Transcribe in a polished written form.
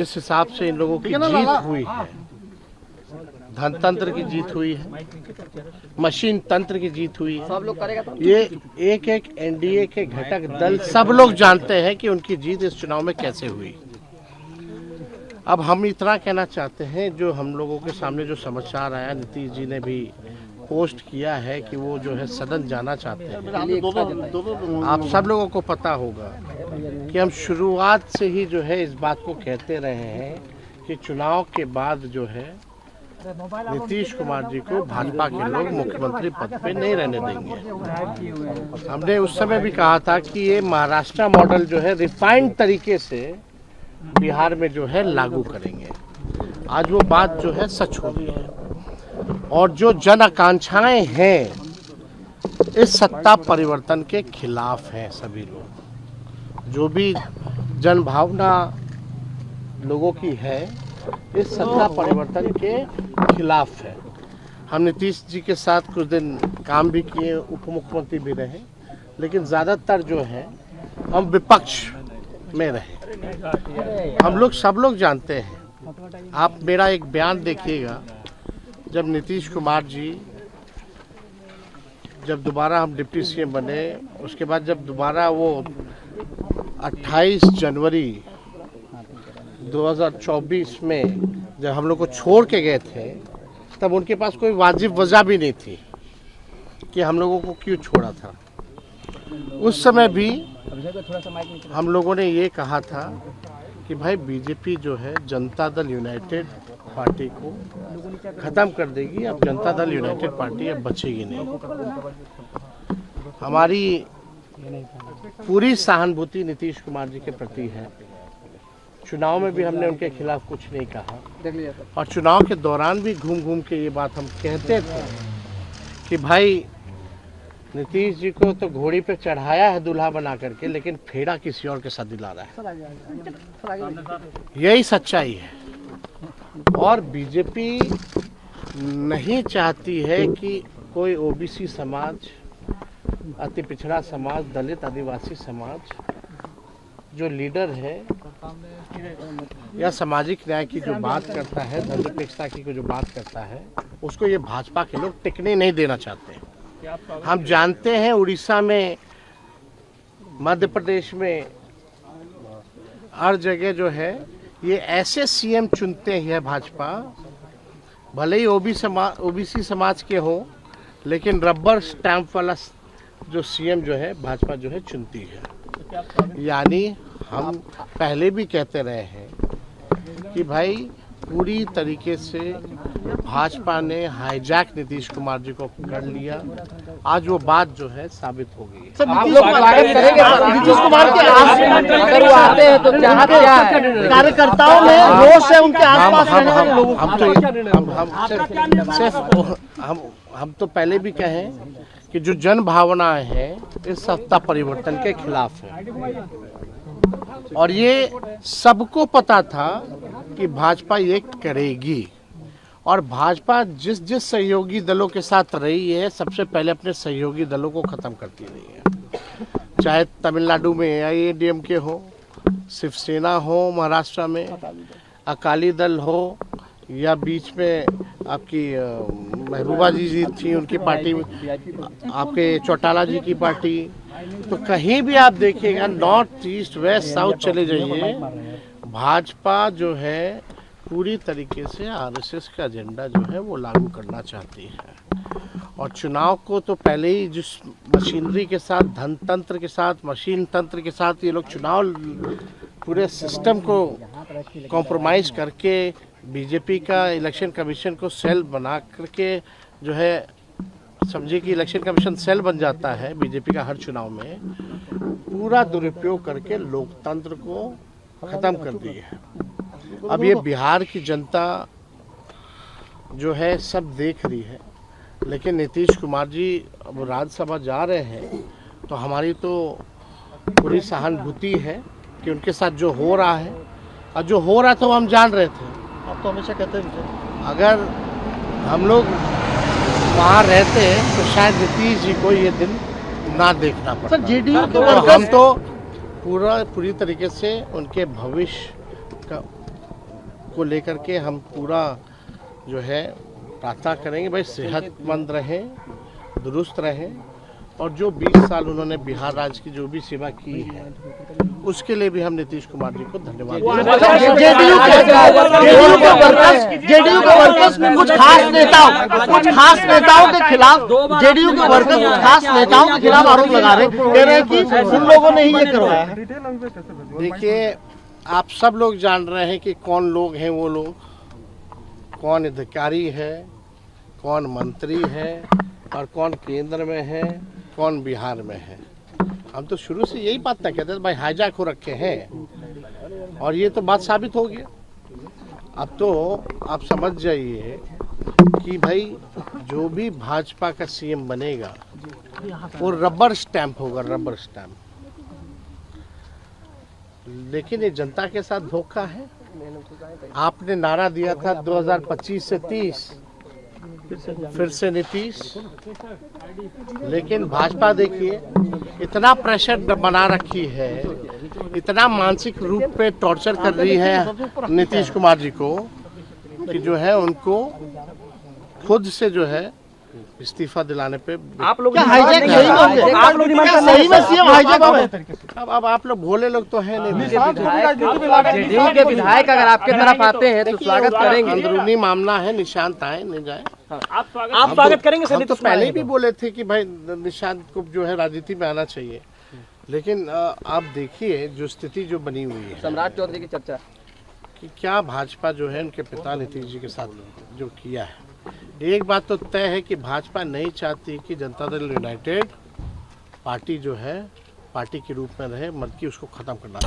जिस हिसाब से इन लोगों की जीत हुई है, धनतंत्र की जीत हुई है, मशीन तंत्र की जीत हुई है, सब लोग करेगा तो ये एक एक एनडीए के घटक दल सब लोग जानते हैं कि उनकी जीत इस चुनाव में कैसे हुई। अब हम इतना कहना चाहते हैं, जो हम लोगों के सामने जो समाचार आया, नीतीश जी ने भी पोस्ट किया है कि वो जो है सदन जाना चाहते हैं। आप सब लोगों को पता होगा कि हम शुरुआत से ही जो है इस बात को कहते रहे हैं कि चुनाव के बाद जो है नीतीश कुमार जी को भाजपा के लोग मुख्यमंत्री पद पे नहीं रहने देंगे। हमने उस समय भी कहा था कि ये महाराष्ट्र मॉडल जो है रिफाइंड तरीके से बिहार में जो है लागू करेंगे। आज वो बात जो है सच हो रही है, और जो जन आकांक्षाएं हैं इस सत्ता परिवर्तन के खिलाफ हैं। सभी लोग, जो भी जन भावना लोगों की है इस सत्ता परिवर्तन के खिलाफ है। हम नीतीश जी के साथ कुछ दिन काम भी किए, उप मुख्यमंत्री भी रहे, लेकिन ज़्यादातर जो है हम विपक्ष में रहे। हम लोग सब लोग जानते हैं। आप मेरा एक बयान देखिएगा, जब नीतीश कुमार जी जब दोबारा हम डिप्टी सीएम बने, उसके बाद जब दोबारा वो 28 जनवरी 2024 में जब हम लोग को छोड़ के गए थे, तब उनके पास कोई वाजिब वजह भी नहीं थी कि हम लोगों को क्यों छोड़ा था। उस समय भी हम लोगों ने ये कहा था कि भाई बीजेपी जो है जनता दल यूनाइटेड पार्टी को खत्म कर देगी, अब जनता दल यूनाइटेड पार्टी अब बचेगी नहीं। हमारी पूरी सहानुभूति नीतीश कुमार जी के प्रति है। चुनाव में भी हमने उनके खिलाफ कुछ नहीं कहा, और चुनाव के दौरान भी घूम घूम के ये बात हम कहते थे कि भाई नीतीश जी को तो घोड़ी पे चढ़ाया है दूल्हा बना करके, लेकिन फेरा किसी और के साथ दिला रहा है। यही सच्चाई है। और बीजेपी नहीं चाहती है कि कोई ओबीसी समाज, अति पिछड़ा समाज, दलित आदिवासी समाज जो लीडर है या सामाजिक न्याय की जो बात करता है, धर्मनिरपेक्षता की जो बात करता है, उसको ये भाजपा के लोग टिकने नहीं देना चाहते हैं। हम जानते हैं उड़ीसा में, मध्य प्रदेश में, हर जगह जो है ये ऐसे सीएम चुनते हैं भाजपा, भले ही ओबीसी समाज के हो, लेकिन रबर स्टैंप वाला जो सीएम जो है भाजपा जो है चुनती है। यानी हम पहले भी कहते रहे हैं कि भाई पूरी तरीके से भाजपा ने हाईजैक नीतीश कुमार जी को कर लिया। आज वो बात जो है साबित हो गई है। आप लोग स्वागत करेंगे नीतीश कुमार के अगर वो आते हैं तो चाहत क्या है? कार्यकर्ताओं में रोष है उनके आसपास रहने वाले लोगों को। हम तो पहले भी कहें कि जो जन भावनाएं हैं इस सत्ता परिवर्तन के खिलाफ है, और ये सबको पता था कि भाजपा ये करेगी। और भाजपा जिस जिस सहयोगी दलों के साथ रही है, सबसे पहले अपने सहयोगी दलों को खत्म करती रही है। चाहे तमिलनाडु में AIADMK हो, शिवसेना हो, महाराष्ट्र में अकाली दल हो, या बीच में आपकी महबूबा जी थी, उनकी पार्टी, आपके चौटाला जी की पार्टी, तो कहीं भी आप देखिएगा, नॉर्थ ईस्ट वेस्ट साउथ चले जाइए, भाजपा जो है पूरी तरीके से RSS का एजेंडा जो है वो लागू करना चाहती है। और चुनाव को तो पहले ही जिस मशीनरी के साथ, धनतंत्र के साथ, मशीन तंत्र के साथ ये लोग चुनाव पूरे सिस्टम को कॉम्प्रोमाइज़ करके बीजेपी का इलेक्शन कमीशन को सेल बना करके जो है, समझिए कि इलेक्शन कमीशन सेल बन जाता है बीजेपी का हर चुनाव में, पूरा दुरुपयोग करके लोकतंत्र को खत्म कर दी है। अब ये बिहार की जनता जो है सब देख रही है, लेकिन नीतीश कुमार जी अब राज्यसभा जा रहे हैं, तो हमारी तो पूरी सहानुभूति है कि उनके साथ जो हो रहा है, और जो हो रहा था वो हम जान रहे थे। आप तो हमेशा कहते हैं अगर हम लोग वहाँ रहते तो शायद नीतीश जी को ये दिन ना देखना पड़ता। सर जेडीयू तो हम तो पूरी तरीके से उनके भविष्य का को लेकर के हम पूरा जो है प्रार्थना करेंगे भाई सेहतमंद रहें, दुरुस्त रहें, और जो 20 साल उन्होंने बिहार राज्य की जो भी सेवा की है उसके लिए भी हम नीतीश कुमार जी को धन्यवाद देते हैं। जेडीयू के वर्कर्स कुछ खास नेताओं के खिलाफ, जेडीयू के वर्कर्स कुछ खास नेताओं के खिलाफ आरोप लगा रहे, कह रहे हैं कि उन लोगों ने ही ये करवाया है। देखिए, आप सब लोग जान रहे हैं कि कौन लोग हैं वो लोग, कौन अधिकारी है, कौन मंत्री है और कौन केंद्र में है, कौन बिहार में है। हम तो शुरू से यही बात ना कहते थे भाई हाईजैक हो रखे हैं, और ये तो बात साबित हो गया। अब तो आप समझ जाइए कि भाई जो भी भाजपा का सीएम बनेगा वो रबर स्टैंप होगा, रबर स्टैंप। लेकिन ये जनता के साथ धोखा है। आपने नारा दिया था 2025 से 30, फिर से नीतीश, लेकिन भाजपा देखिए इतना प्रेशर बना रखी है, इतना मानसिक रूप पे टॉर्चर कर रही है नीतीश कुमार जी को कि जो है उनको खुद से जो है इस्तीफा दिलाने पे आप लोग हाईजैक सही में सीएम हाईजैक हो गए। अब आप लोग भोले लोग तो हैं नहीं। जेडीयू के विधायक अगर आपके तरफ आते हैं तो स्वागत करेंगे। अंदरूनी मामला है, निशांत आए नहीं जाए। आप स्वागत करेंगे। हम तो पहले भी बोले थे कि भाई निशांत को जो है राजनीति में आना चाहिए, लेकिन आप देखिए जो स्थिति जो बनी हुई है, सम्राट चौधरी की चर्चा कि क्या भाजपा जो है उनके पिता नीतीश जी के साथ जो किया है। एक बात तो तय है कि भाजपा नहीं चाहती कि जनता दल यूनाइटेड पार्टी जो है पार्टी के रूप में रहे, बल्कि उसको खत्म करना।